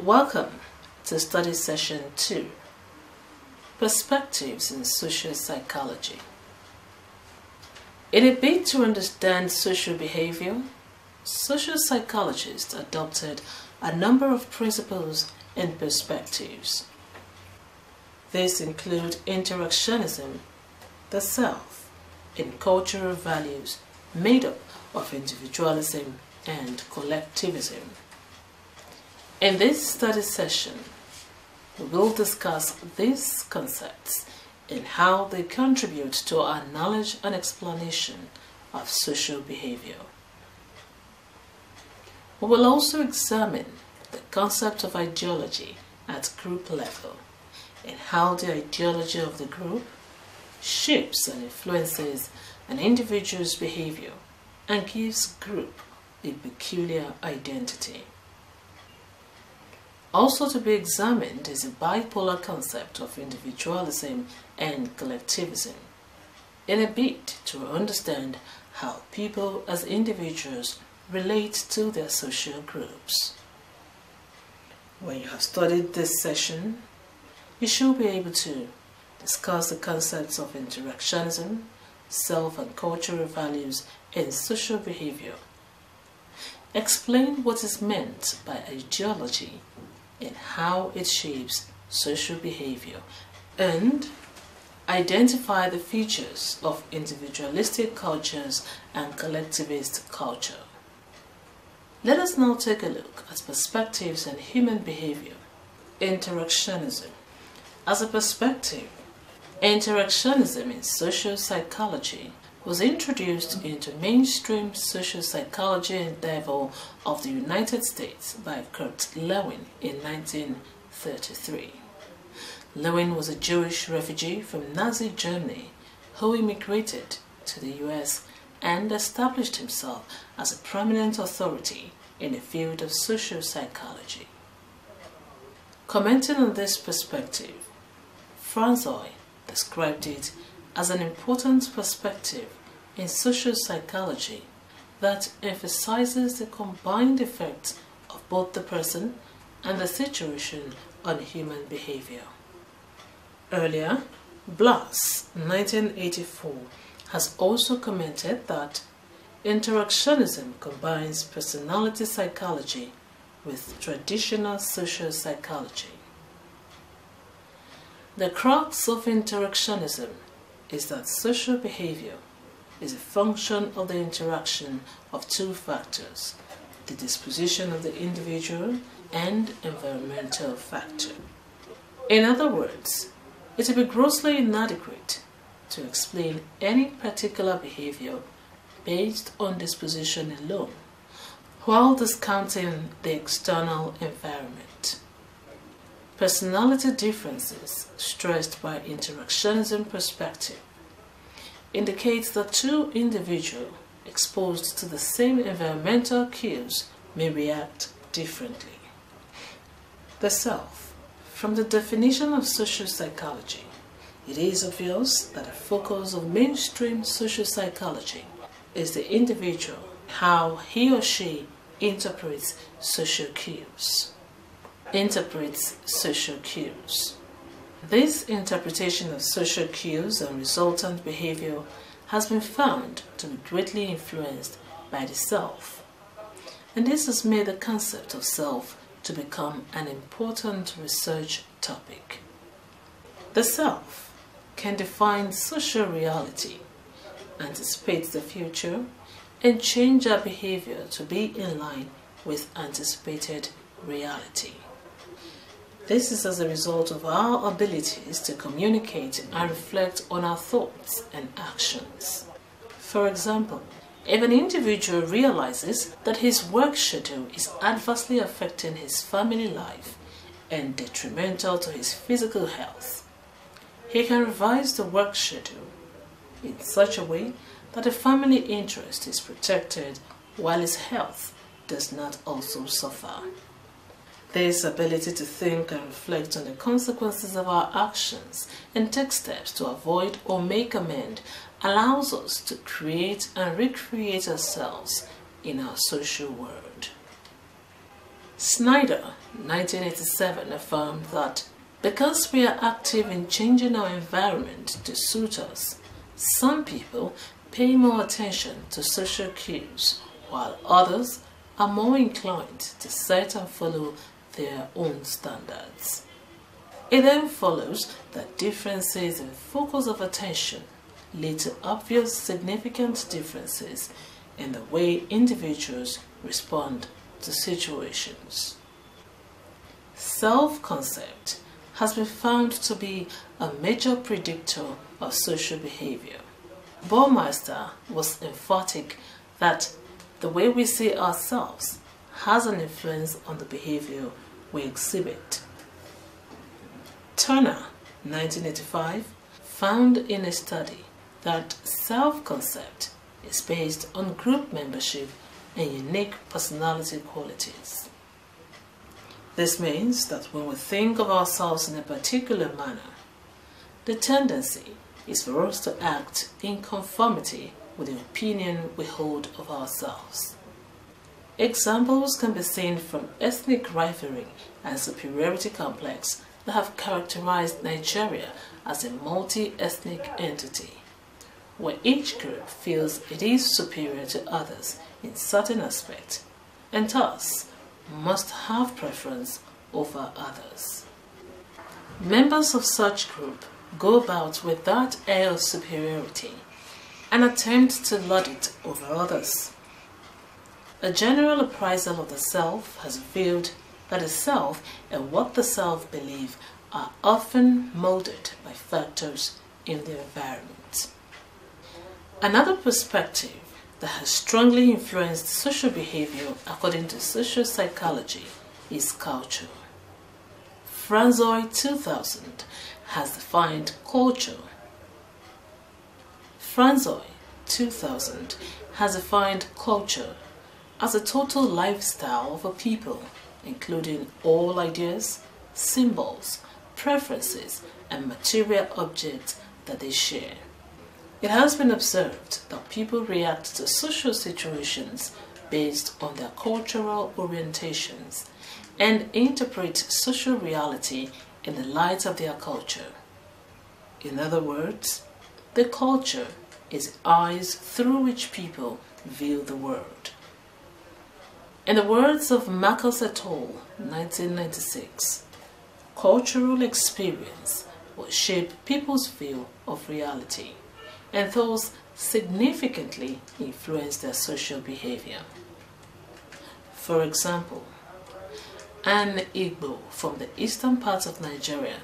Welcome to Study Session 2, Perspectives in Social Psychology. In a bid to understand social behavior, social psychologists adopted a number of principles and perspectives. These include interactionism, the self, and cultural values made up of individualism and collectivism. In this study session, we will discuss these concepts and how they contribute to our knowledge and explanation of social behavior. We will also examine the concept of ideology at group level and how the ideology of the group shapes and influences an individual's behavior and gives group a peculiar identity. Also to be examined is the bipolar concept of individualism and collectivism, in a bid to understand how people as individuals relate to their social groups. When you have studied this session, you should be able to discuss the concepts of interactionism, self and cultural values, and social behavior. Explain what is meant by ideology and how it shapes social behavior, and identify the features of individualistic cultures and collectivist culture. Let us now take a look at perspectives in human behavior. Interactionism. As a perspective, interactionism in social psychology was introduced into mainstream social psychology endeavor of the United States by Kurt Lewin in 1933. Lewin was a Jewish refugee from Nazi Germany who immigrated to the US and established himself as a prominent authority in the field of social psychology. Commenting on this perspective, Franzoy described it as an important perspective in social psychology that emphasizes the combined effects of both the person and the situation on human behavior. Earlier, Blas, 1984, has also commented that interactionism combines personality psychology with traditional social psychology. The crux of interactionism is that social behavior is a function of the interaction of two factors, the disposition of the individual and environmental factor. In other words, it would be grossly inadequate to explain any particular behavior based on disposition alone, while discounting the external environment. Personality differences stressed by interactionism perspective indicates that two individuals exposed to the same environmental cues may react differently. The self. From the definition of social psychology, it is obvious that a focus of mainstream social psychology is the individual, how he or she interprets social cues. This interpretation of social cues and resultant behavior has been found to be greatly influenced by the self, and this has made the concept of self to become an important research topic. The self can define social reality, anticipate the future, and change our behavior to be in line with anticipated reality. This is as a result of our abilities to communicate and reflect on our thoughts and actions. For example, if an individual realizes that his work schedule is adversely affecting his family life and detrimental to his physical health, he can revise the work schedule in such a way that the family interest is protected while his health does not also suffer. This ability to think and reflect on the consequences of our actions and take steps to avoid or make amends allows us to create and recreate ourselves in our social world. Snyder 1987 affirmed that because we are active in changing our environment to suit us, some people pay more attention to social cues, while others are more inclined to set and follow their own standards. It then follows that differences in focus of attention lead to obvious significant differences in the way individuals respond to situations. Self-concept has been found to be a major predictor of social behavior. Baumeister was emphatic that the way we see ourselves has an influence on the behavior we exhibit. Turner, 1985, found in a study that self-concept is based on group membership and unique personality qualities. This means that when we think of ourselves in a particular manner, the tendency is for us to act in conformity with the opinion we hold of ourselves. Examples can be seen from ethnic rivalry and superiority complex that have characterized Nigeria as a multi-ethnic entity, where each group feels it is superior to others in certain aspects and thus must have preference over others. Members of such group go about with that air of superiority and attempt to lord it over others. A general appraisal of the self has revealed that the self and what the self believe are often molded by factors in their environment. Another perspective that has strongly influenced social behavior according to social psychology is culture. Franzoy 2000 has defined culture. Franzoy 2000 has defined culture as a total lifestyle of a people, including all ideas, symbols, preferences, and material objects that they share. It has been observed that people react to social situations based on their cultural orientations and interpret social reality in the light of their culture. In other words, the culture is the eyes through which people view the world. In the words of Marcus et al., 1996, cultural experience will shape people's view of reality and thus significantly influence their social behavior. For example, an Igbo from the eastern part of Nigeria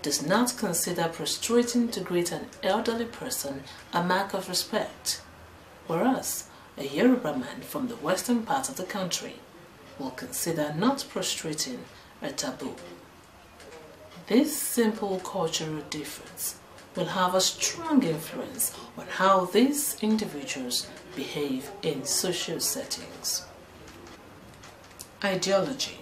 does not consider prostrating to greet an elderly person a mark of respect, whereas a Yoruba man from the western part of the country will consider not prostrating a taboo. This simple cultural difference will have a strong influence on how these individuals behave in social settings. Ideology.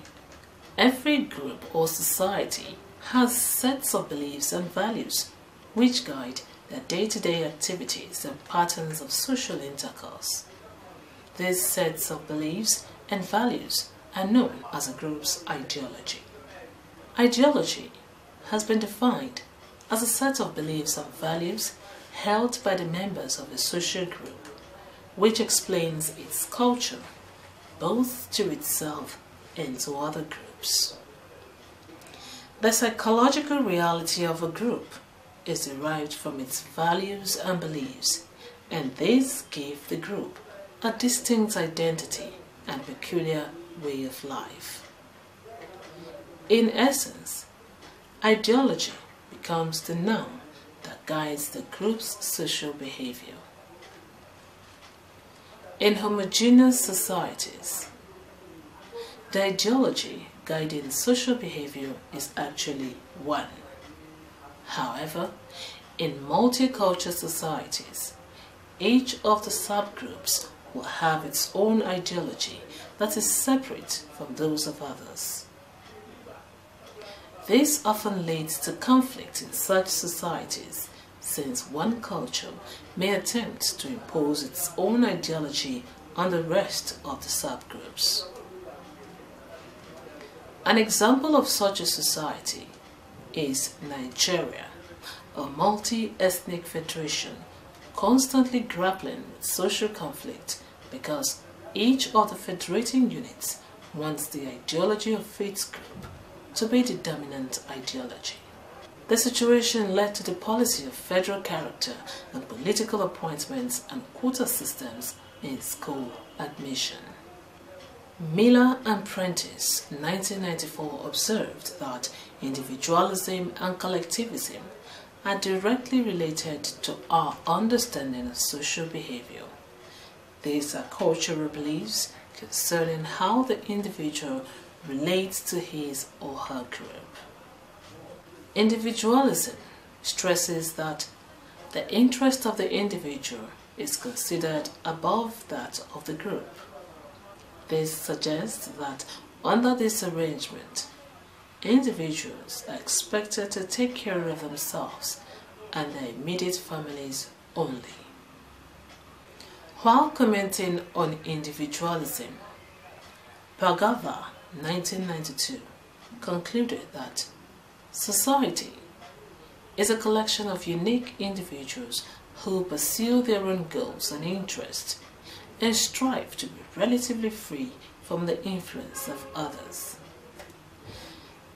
Every group or society has sets of beliefs and values which guide their day-to-day activities and patterns of social intercourse. These sets of beliefs and values are known as a group's ideology. Ideology has been defined as a set of beliefs and values held by the members of a social group, which explains its culture, both to itself and to other groups. The psychological reality of a group is derived from its values and beliefs, and these give the group a distinct identity and peculiar way of life. In essence, ideology becomes the norm that guides the group's social behavior. In homogeneous societies, the ideology guiding social behavior is actually one. However, in multicultural societies, each of the subgroups will have its own ideology that is separate from those of others. This often leads to conflict in such societies, since one culture may attempt to impose its own ideology on the rest of the subgroups. An example of such a society is Nigeria, a multi-ethnic federation constantly grappling with social conflict because each of the federating units wants the ideology of its group to be the dominant ideology. The situation led to the policy of federal character and political appointments and quota systems in school admission. Miller and Prentice, 1994, observed that individualism and collectivism are directly related to our understanding of social behavior. These are cultural beliefs concerning how the individual relates to his or her group. Individualism stresses that the interest of the individual is considered above that of the group. This suggests that under this arrangement, individuals are expected to take care of themselves and their immediate families only. While commenting on individualism, Bhargava, 1992, concluded that society is a collection of unique individuals who pursue their own goals and interests and strive to be relatively free from the influence of others.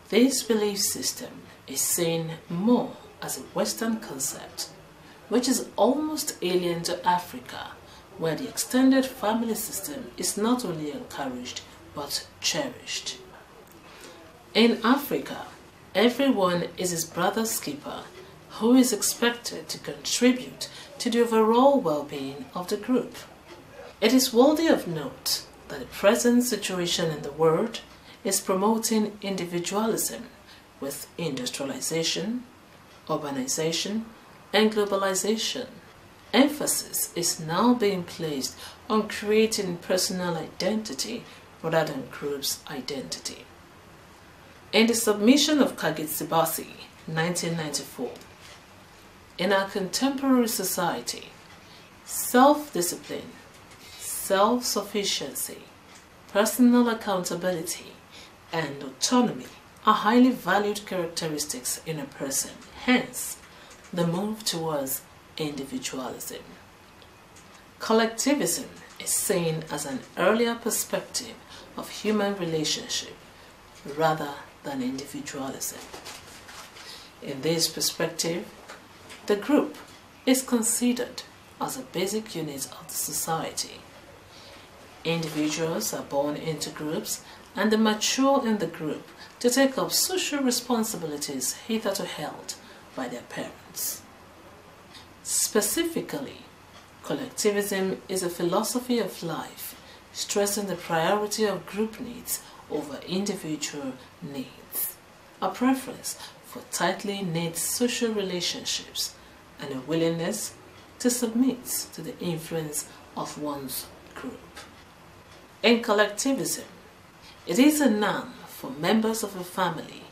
This belief system is seen more as a Western concept, which is almost alien to Africa, where the extended family system is not only encouraged but cherished. In Africa, everyone is his brother's keeper, who is expected to contribute to the overall well-being of the group. It is worthy of note that the present situation in the world is promoting individualism with industrialization, urbanization, and globalization. Emphasis is now being placed on creating personal identity rather than group's identity. In the submission of Kagitsibasi, 1994, in our contemporary society, self-discipline, self-sufficiency, personal accountability, and autonomy are highly valued characteristics in a person, hence the move towards individualism. Collectivism is seen as an earlier perspective of human relationship rather than individualism. In this perspective, the group is considered as a basic unit of the society. Individuals are born into groups and they mature in the group to take up social responsibilities hitherto held by their parents. Specifically, collectivism is a philosophy of life stressing the priority of group needs over individual needs, a preference for tightly knit social relationships, and a willingness to submit to the influence of one's group. In collectivism, it is a norm for members of a family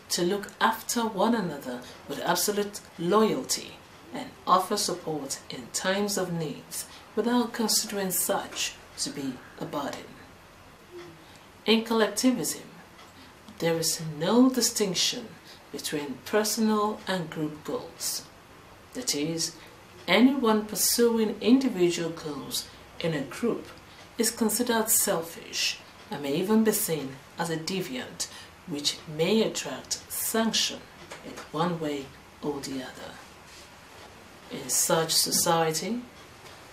to look after one another with absolute loyalty and offer support in times of needs without considering such to be a burden. In collectivism, there is no distinction between personal and group goals. That is, anyone pursuing individual goals in a group is considered selfish and may even be seen as a deviant, which may attract sanction in one way or the other. In such society,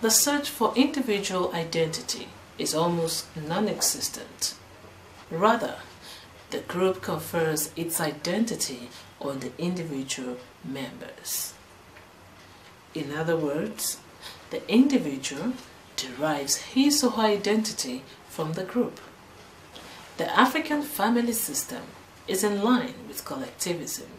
the search for individual identity is almost non-existent. Rather, the group confers its identity on the individual members. In other words, the individual derives his or her identity from the group. The African family system is in line with collectivism,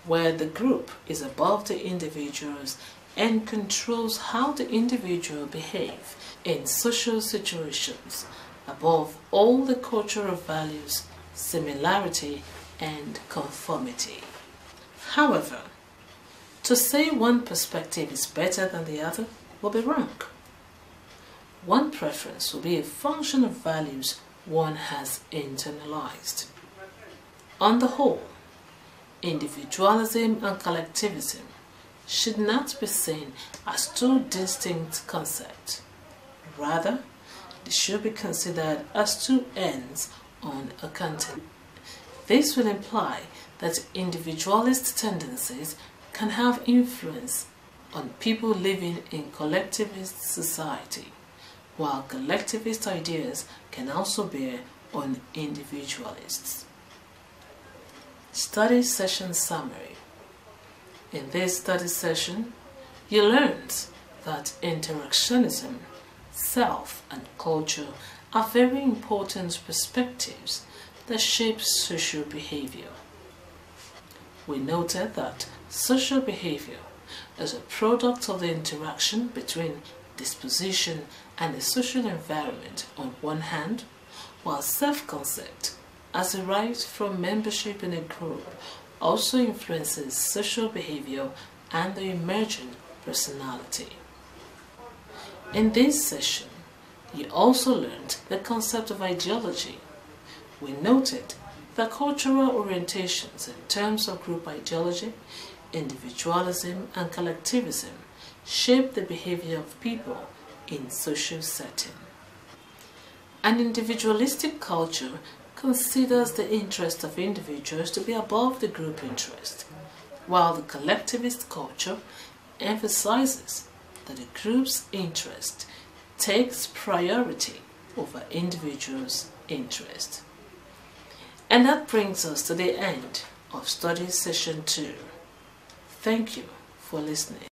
where the group is above the individuals and controls how the individual behave in social situations above all the cultural values, similarity, and conformity. However, to say one perspective is better than the other will be wrong. One preference will be a function of values one has internalized. On the whole, individualism and collectivism should not be seen as two distinct concepts. Rather, they should be considered as two ends on a continuum. This will imply that individualist tendencies can have influence on people living in collectivist society, while collectivist ideas can also bear on individualists. Study session summary. In this study session, you learned that interactionism, self, and culture are very important perspectives that shape social behavior. We noted that social behavior is a product of the interaction between disposition and the social environment on one hand, while self-concept, as derived from membership in a group, also influences social behavior and the emerging personality. In this session, you also learned the concept of ideology. We noted that cultural orientations in terms of group ideology, individualism, and collectivism shape the behavior of people in social setting. An individualistic culture considers the interest of individuals to be above the group interest, while the collectivist culture emphasizes that the group's interest takes priority over individuals' interest. And that brings us to the end of study session 2. Thank you for listening.